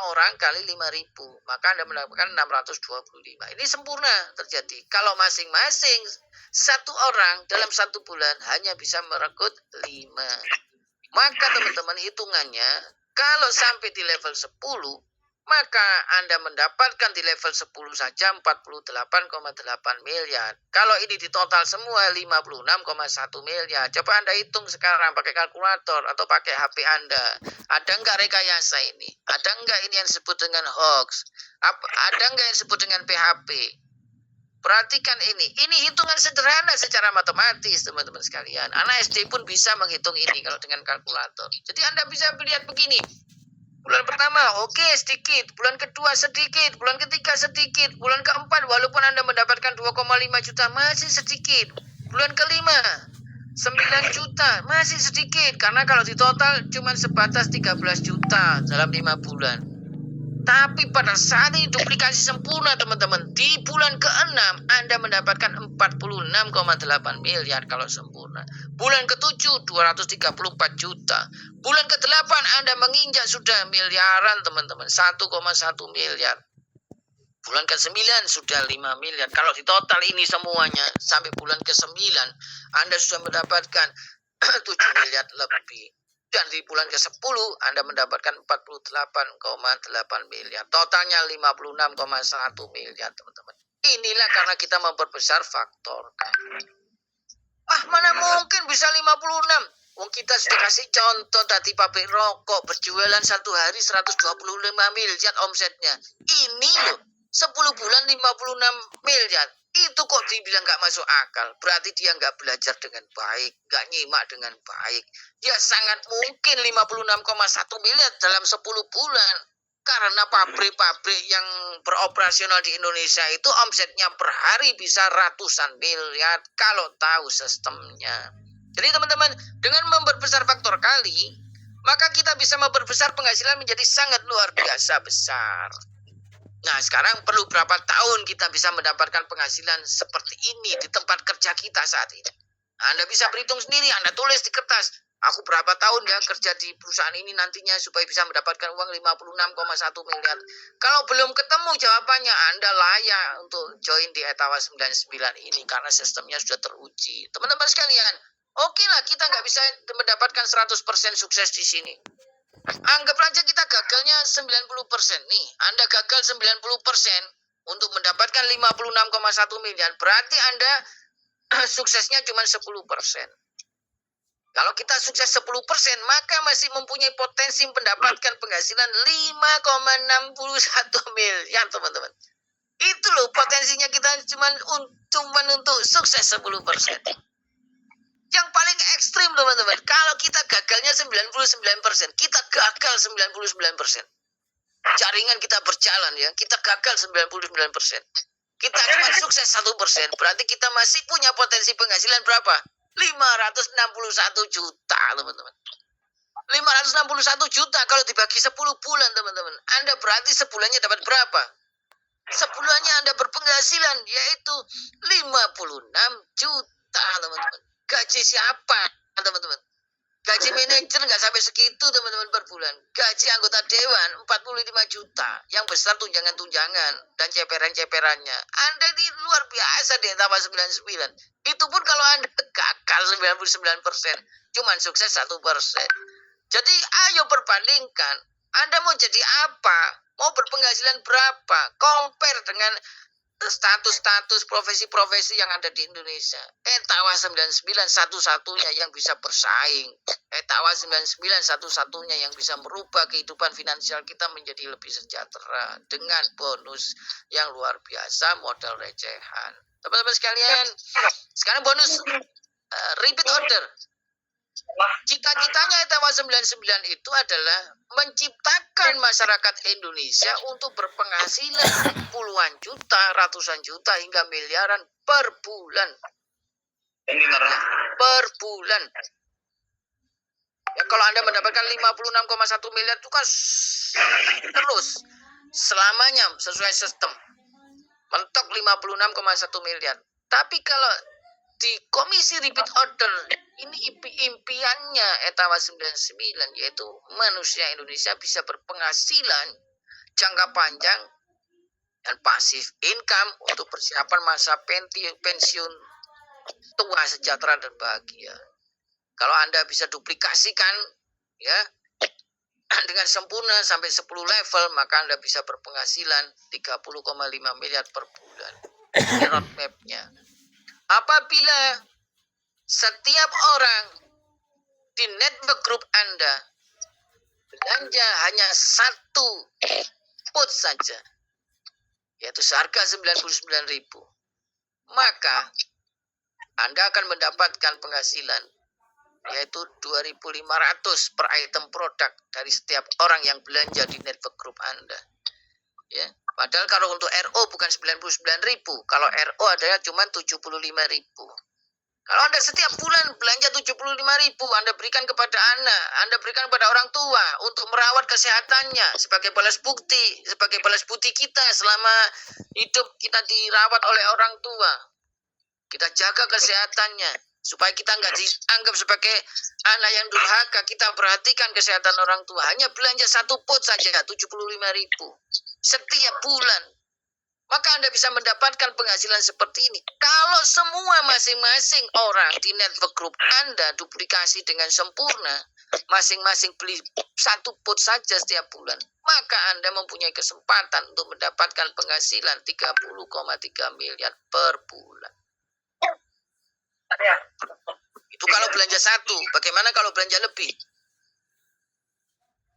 orang kali 5.000. Maka Anda mendapatkan 625. Ini sempurna terjadi. Kalau masing-masing 1 orang dalam 1 bulan hanya bisa merekrut 5. Maka teman-teman hitungannya, kalau sampai di level 10, maka Anda mendapatkan di level 10 saja 48,8 miliar. Kalau ini ditotal semua 56,1 miliar. Coba Anda hitung sekarang pakai kalkulator atau pakai HP Anda. Ada enggak rekayasa ini? Ada enggak ini yang disebut dengan hoax? Ada enggak yang disebut dengan PHP? Perhatikan ini hitungan sederhana secara matematis teman-teman sekalian. Anak SD pun bisa menghitung ini kalau dengan kalkulator. Jadi Anda bisa melihat begini. Bulan pertama oke sedikit, bulan kedua sedikit, bulan ketiga sedikit, bulan keempat walaupun Anda mendapatkan 2,5 juta masih sedikit. Bulan kelima 9 juta masih sedikit karena kalau di total cuma sebatas 13 juta dalam 5 bulan. Tapi pada saat ini duplikasi sempurna teman-teman. Di bulan ke-6 Anda mendapatkan 46,8 miliar kalau sempurna. Bulan ke-7 234 juta. Bulan ke-8 Anda menginjak sudah miliaran teman-teman. 1,1 miliar. Bulan ke-9 sudah 5 miliar. Kalau di total ini semuanya sampai bulan ke-9 Anda sudah mendapatkan 7 miliar lebih. dan di bulan ke-10 Anda mendapatkan 48,8 miliar. Totalnya 56,1 miliar, teman-teman. Inilah karena kita memperbesar faktor. Mana mungkin bisa 56? Wong kita sudah kasih contoh tadi pabrik rokok berjualan satu hari 125 miliar omsetnya. Ini loh, 10 bulan 56 miliar. Itu kok dibilang nggak masuk akal. Berarti dia nggak belajar dengan baik, nggak nyimak dengan baik. Ya sangat mungkin 56,1 miliar dalam 10 bulan. Karena pabrik-pabrik yang beroperasional di Indonesia itu omsetnya per hari bisa ratusan miliar kalau tahu sistemnya. Jadi teman-teman, dengan memperbesar faktor kali, maka kita bisa memperbesar penghasilan menjadi sangat luar biasa besar. Nah, sekarang perlu berapa tahun kita bisa mendapatkan penghasilan seperti ini di tempat kerja kita saat ini? Anda bisa berhitung sendiri, Anda tulis di kertas. Aku berapa tahun ya kerja di perusahaan ini nantinya supaya bisa mendapatkan uang 56,1 miliar. Kalau belum ketemu jawabannya, Anda layak untuk join di Etawa 99 ini karena sistemnya sudah teruji. Teman-teman sekalian, oke lah kita nggak bisa mendapatkan 100% sukses di sini. Anggap aja kita gagalnya 90% nih. Anda gagal 90% untuk mendapatkan 56,1 miliar. Berarti Anda suksesnya cuma 10%. Kalau kita sukses 10%, maka masih mempunyai potensi mendapatkan penghasilan 5,61 miliar, teman-teman. Itu loh potensinya kita cuma untuk sukses 10%. Yang paling ekstrim, teman-teman, kalau kita gagalnya 99%, kita gagal 99%. Jaringan kita berjalan ya, kita gagal 99%. Kita cuma sukses 1%, berarti kita masih punya potensi penghasilan berapa? 561 juta, teman-teman. 561 juta kalau dibagi 10 bulan, teman-teman. Anda berarti sebulannya dapat berapa? Sebulannya Anda berpenghasilan yaitu 56 juta, teman-teman. Gaji siapa, teman-teman? Gaji manajer nggak sampai segitu, teman-teman, per bulan. Gaji anggota dewan 45 juta. Yang besar tunjangan-tunjangan dan ceperan-ceperannya. Anda ini luar biasa di Etawa 99. Itu pun kalau Anda gagal 99%. Cuman sukses 1%. Jadi ayo perbandingkan. Anda mau jadi apa? Mau berpenghasilan berapa? Compare dengan status-status profesi-profesi yang ada di Indonesia. Etawa 99 satu-satunya yang bisa bersaing. Etawa 99 satu-satunya yang bisa merubah kehidupan finansial kita menjadi lebih sejahtera dengan bonus yang luar biasa, modal recehan. Teman-teman sekalian, sekarang bonus repeat order. Cita-citanya Etawa 99 itu adalah menciptakan masyarakat Indonesia untuk berpenghasilan puluhan juta, ratusan juta, hingga miliaran per bulan. Per bulan. Ya, kalau Anda mendapatkan 56,1 miliar itu kan terus selamanya sesuai sistem. Mentok 56,1 miliar. Tapi kalau di komisi repeat order, ini impiannya Etawa 99, yaitu manusia Indonesia bisa berpenghasilan jangka panjang dan pasif income untuk persiapan masa pensiun tua sejahtera dan bahagia. Kalau Anda bisa duplikasikan ya dengan sempurna sampai 10 level, maka Anda bisa berpenghasilan 30,5 miliar per bulan. Ini roadmap-nya. Apabila setiap orang di network group Anda belanja hanya satu put saja, yaitu seharga 99.000, maka Anda akan mendapatkan penghasilan yaitu 2.500 per item produk dari setiap orang yang belanja di network group Anda. Ya, padahal kalau untuk RO bukan 99.000, kalau RO adalah cuma 75.000. Kalau Anda setiap bulan belanja 75.000, Anda berikan kepada anak, Anda berikan kepada orang tua untuk merawat kesehatannya sebagai balas budi kita selama hidup kita dirawat oleh orang tua. Kita jaga kesehatannya supaya kita nggak dianggap sebagai anak yang durhaka. Kita perhatikan kesehatan orang tua. Hanya belanja satu pot saja 75.000 setiap bulan. maka Anda bisa mendapatkan penghasilan seperti ini. Kalau semua masing-masing orang di network group Anda duplikasi dengan sempurna, masing-masing beli satu pot saja setiap bulan, maka Anda mempunyai kesempatan untuk mendapatkan penghasilan 30,3 miliar per bulan. Itu kalau belanja satu. Bagaimana kalau belanja lebih?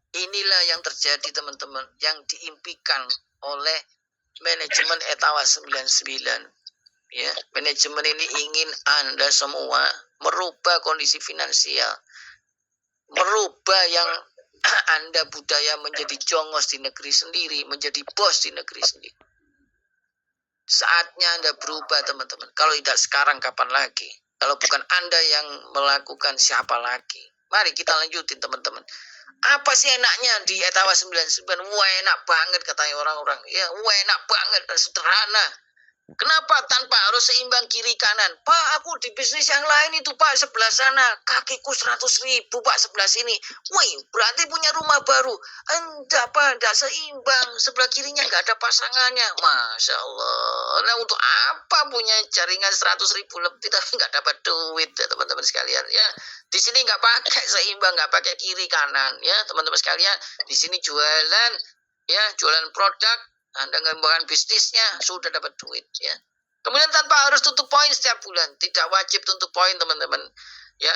Inilah yang terjadi teman-teman, yang diimpikan oleh manajemen Etawa 99. Ya, manajemen ini ingin Anda semua merubah kondisi finansial, merubah yang Anda budaya menjadi jongos di negeri sendiri, menjadi bos di negeri sendiri. Saatnya Anda berubah teman-teman. Kalau tidak sekarang kapan lagi? Kalau bukan Anda yang melakukan, siapa lagi? Mari kita lanjutin teman-teman. Apa sih enaknya di Etawa 99? Wah, enak banget katanya orang-orang. Ya, wah, enak banget dan sederhana. Kenapa tanpa harus seimbang kiri kanan? Pak, aku di bisnis yang lain itu Pak, sebelah sana. Kakiku 100.000 Pak, sebelah sini. Wih, berarti punya rumah baru. Enggak Pak, enggak seimbang. Sebelah kirinya enggak ada pasangannya. Masya Allah. Nah, untuk apa punya jaringan 100.000 lebih tapi enggak dapat duit ya teman-teman sekalian ya. Di sini enggak pakai seimbang, enggak pakai kiri kanan ya teman-teman sekalian. Di sini jualan ya, jualan produk. Anda mengembangkan bisnisnya, sudah dapat duit ya. Kemudian tanpa harus tutup poin setiap bulan, tidak wajib tutup poin teman-teman ya.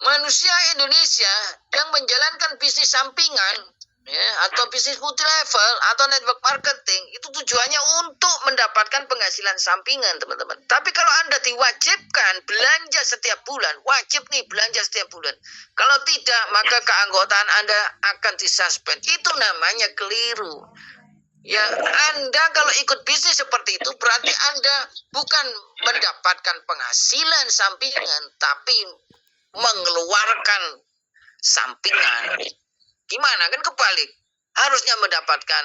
Manusia Indonesia yang menjalankan bisnis sampingan ya, atau bisnis multi level atau network marketing itu tujuannya untuk mendapatkan penghasilan sampingan teman-teman. Tapi kalau Anda diwajibkan belanja setiap bulan, wajib nih belanja setiap bulan. Kalau tidak, maka keanggotaan Anda akan disuspend. Itu namanya keliru. Ya, Anda kalau ikut bisnis seperti itu berarti Anda bukan mendapatkan penghasilan sampingan, tapi mengeluarkan sampingan. Gimana? Kan kebalik. Harusnya mendapatkan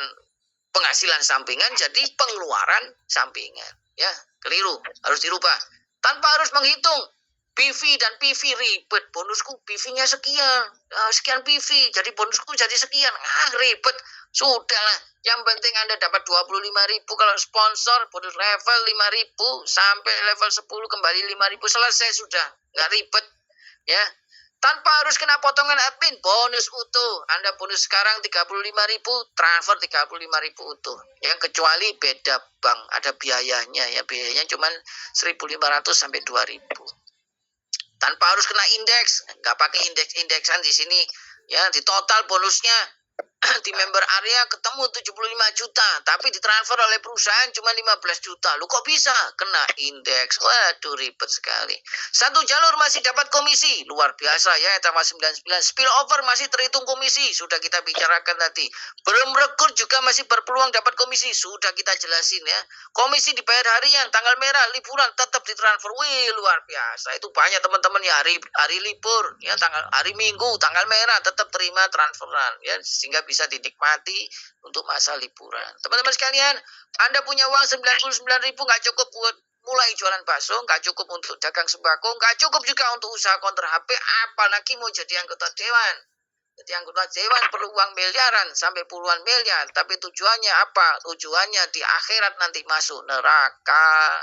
penghasilan sampingan, jadi pengeluaran sampingan. Ya, keliru. Harus dirubah. Tanpa harus menghitung PV dan PV ribet. Bonusku PV-nya sekian. Sekian PV. Jadi bonusku jadi sekian. Ribet. Sudahlah. Yang penting Anda dapat 25.000 kalau sponsor, bonus level 5.000 sampai level 10 kembali 5.000, selesai sudah. Nggak ribet. Ya. Tanpa harus kena potongan admin, bonus utuh. Anda bonus sekarang 35.000, transfer 35.000 utuh. Yang kecuali beda bank, ada biayanya ya. Biayanya cuma 1.500 sampai 2.000. Tanpa harus kena indeks, nggak pakai indeks-indeksan di sini. Ya, di total bonusnya di member area ketemu 75 juta, tapi ditransfer oleh perusahaan cuma 15 juta. Lu kok bisa kena indeks? Waduh, ribet sekali. Satu jalur masih dapat komisi, luar biasa ya, Etawa 99. Spillover masih terhitung komisi, sudah kita bicarakan tadi. Belum rekrut juga masih berpeluang dapat komisi, sudah kita jelasin ya. Komisi dibayar harian, tanggal merah, liburan tetap ditransfer. Wih, luar biasa. Itu banyak teman-teman ya, hari libur ya, hari Minggu tanggal merah tetap terima transferan ya, sehingga bisa dinikmati untuk masa liburan. Teman-teman sekalian, Anda punya uang 99.000 nggak cukup buat mulai jualan bakso, nggak cukup untuk dagang sembako, nggak cukup juga untuk usaha konter HP, apalagi mau jadi anggota dewan. Jadi anggota dewan perlu uang miliaran sampai puluhan miliar, tapi tujuannya apa? Tujuannya di akhirat nanti masuk neraka.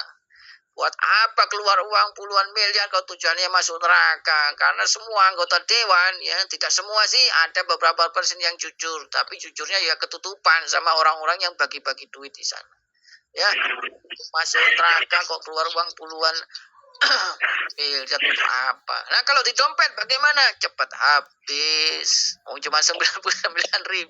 Buat apa keluar uang puluhan miliar kalau tujuannya masuk neraka? Karena semua anggota dewan, ya tidak semua sih, ada beberapa persen yang jujur, tapi jujurnya ya ketutupan sama orang-orang yang bagi-bagi duit di sana. Ya, masuk neraka kok keluar uang puluhan miliar untuk apa? Nah kalau di dompet bagaimana? Cepat habis. Cuma 99.000.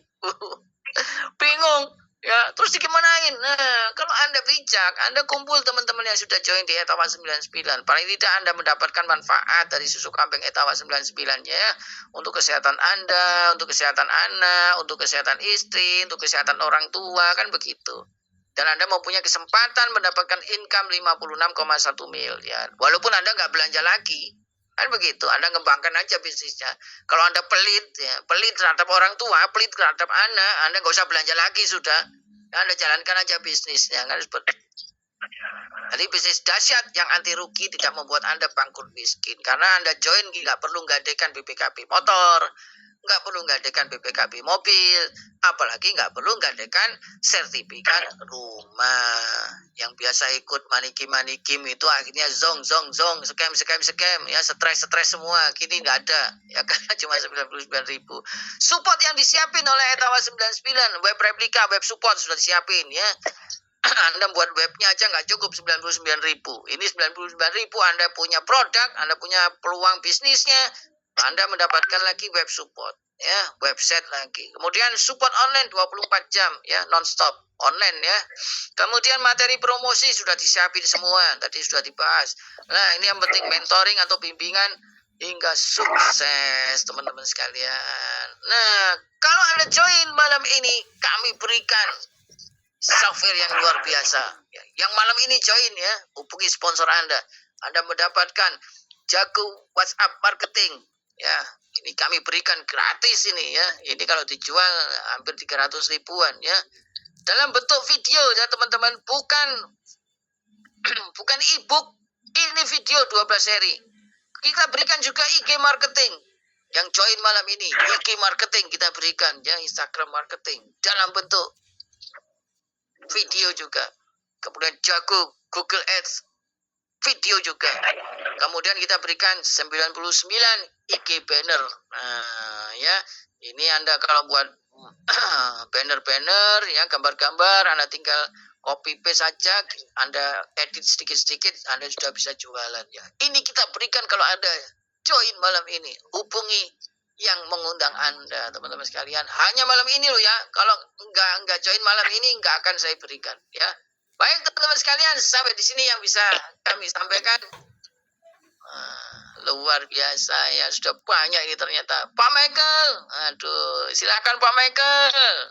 Bingung. Ya, terus digimanain? Nah, kalau Anda bijak, Anda kumpul teman-teman yang sudah join di Etawa 99. Paling tidak Anda mendapatkan manfaat dari susu kambing Etawa 99 ya. Untuk kesehatan Anda, untuk kesehatan anak, untuk kesehatan istri, untuk kesehatan orang tua, kan begitu. Dan Anda mempunyai kesempatan mendapatkan income 56,1 miliar. Walaupun Anda nggak belanja lagi. Kan begitu, Anda ngembangkan aja bisnisnya. Kalau Anda pelit, ya, pelit terhadap orang tua, pelit terhadap anak, Anda nggak usah belanja lagi sudah. Anda jalankan aja bisnisnya. Kan seperti jadi bisnis dahsyat yang anti rugi, tidak membuat Anda bangkrut miskin. Karena Anda join nggak perlu nggadekan BPKB motor, nggak perlu nggadekan BPKB mobil, apalagi nggak perlu nggadekan sertifikat rumah. Yang biasa ikut manikim itu akhirnya zong, scam, ya stres semua. Kini nggak ada, ya karena cuma 99.000. Support yang disiapin oleh Etawa 99, web replika, web support sudah disiapin ya. Anda buat webnya aja nggak cukup 99.000. Ini 99.000 Anda punya produk, Anda punya peluang bisnisnya, Anda mendapatkan lagi web support, ya, website lagi. Kemudian support online 24 jam, ya, non-stop online ya. Kemudian materi promosi sudah disiapin semua, tadi sudah dibahas. Nah, ini yang penting mentoring atau bimbingan hingga sukses, teman-teman sekalian. Nah, kalau Anda join malam ini, kami berikan software yang luar biasa. Yang malam ini join ya, hubungi sponsor Anda. Anda mendapatkan jago WhatsApp marketing. Ya, ini kami berikan gratis ini ya. Ini kalau dijual hampir 300 ribuan ya. Dalam bentuk video ya teman-teman, bukan e-book. Ini video 12 seri. Kita berikan juga IG marketing. Yang join malam ini, IG marketing kita berikan ya, Instagram marketing dalam bentuk video juga. Kemudian jago Google Ads video juga. Kemudian kita berikan 99 IG banner. Nah, ya. Ini Anda kalau buat banner-banner ya, gambar-gambar, Anda tinggal copy paste saja, Anda edit sedikit-sedikit, Anda sudah bisa jualan ya. Ini kita berikan kalau Anda join malam ini. Hubungi yang mengundang Anda, teman-teman sekalian. Hanya malam ini loh ya. Kalau nggak join malam ini, nggak akan saya berikan ya. Baik teman-teman sekalian, sampai di sini yang bisa kami sampaikan. Luar biasa ya, sudah banyak ini ternyata. Pak Michael, aduh, silakan Pak Michael.